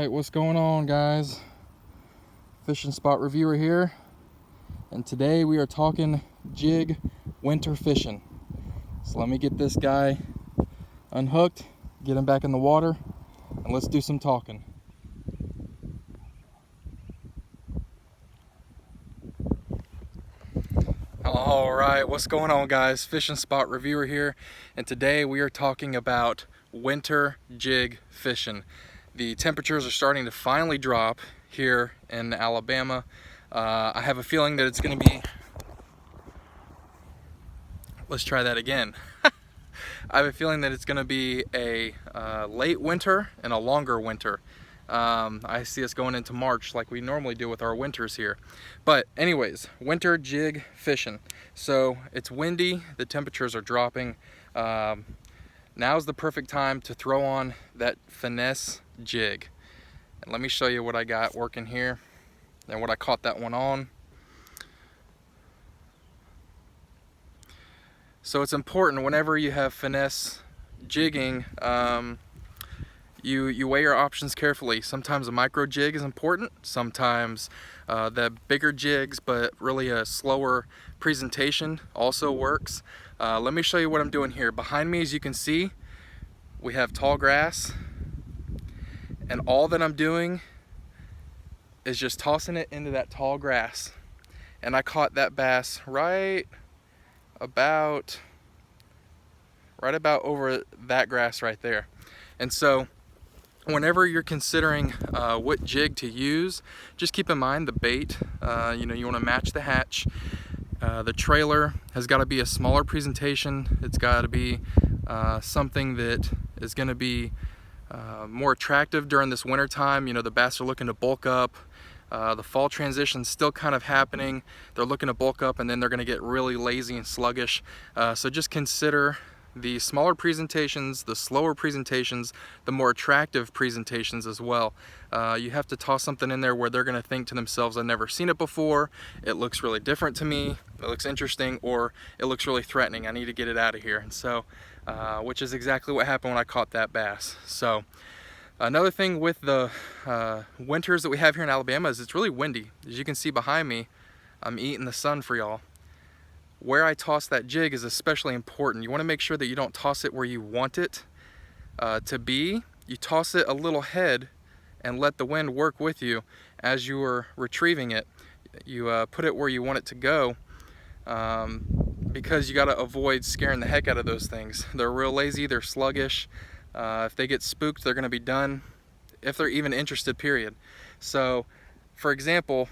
Alright, what's going on, guys? Fishing spot reviewer here, and today we are talking jig winter fishing. So let me get this guy unhooked, get him back in the water, and let's do some talking. Alright, what's going on, guys? Fishing spot reviewer here, and today we are talking about winter jig fishing. The temperatures are starting to finally drop here in Alabama. I have a feeling that it's going to be... Let's try that again. I have a feeling that it's going to be a late winter and a longer winter. I see us going into March like we normally do with our winters here. But anyways, winter jig fishing. So it's windy, the temperatures are dropping. Now's the perfect time to throw on that finesse jig. And let me show you what I got working here and what I caught that one on. So it's important whenever you have finesse jigging, you weigh your options carefully. Sometimes a micro jig is important, sometimes the bigger jigs, but really a slower presentation also works. Let me show you what I'm doing here. Behind me, as you can see, we have tall grass, and all that I'm doing is just tossing it into that tall grass. And I caught that bass right about over that grass right there. And so whenever you're considering what jig to use, just keep in mind the bait. You want to match the hatch. The trailer has got to be a smaller presentation. It's got to be something that is going to be more attractive during this winter time. The bass are looking to bulk up. The fall transition's still kind of happening. They're looking to bulk up, and then they're going to get really lazy and sluggish. So just consider the smaller presentations, the slower presentations, the more attractive presentations as well. You have to toss something in there where they're going to think to themselves, I've never seen it before, it looks really different to me, it looks interesting, or it looks really threatening, I need to get it out of here. And so, which is exactly what happened when I caught that bass. So another thing with the winters that we have here in Alabama is it's really windy. As you can see behind me, I'm eating the sun for y'all. Where I toss that jig is especially important. You want to make sure that you don't toss it where you want it to be. You toss it a little head and let the wind work with you as you are retrieving it. You put it where you want it to go, because you got to avoid scaring the heck out of those things. They're real lazy, they're sluggish. If they get spooked, they're going to be done, if they're even interested, period. So, for example,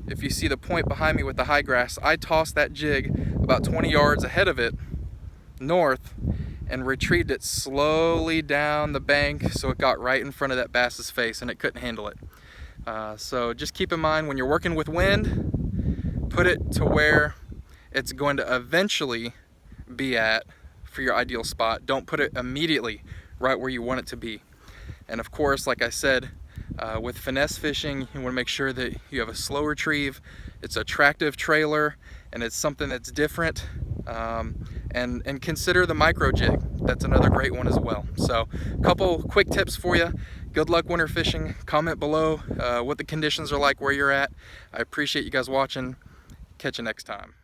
if you see the point behind me with the high grass, I tossed that jig about 20 yards ahead of it, north, and retrieved it slowly down the bank so it got right in front of that bass's face and it couldn't handle it. So just keep in mind when you're working with wind, put it to where it's going to eventually be at for your ideal spot. Don't put it immediately right where you want it to be. And of course, like I said, with finesse fishing, you want to make sure that you have a slow retrieve, it's an attractive trailer, and it's something that's different. And consider the micro jig. That's another great one as well. So a couple quick tips for you. Good luck winter fishing. Comment below what the conditions are like where you're at. I appreciate you guys watching. Catch you next time.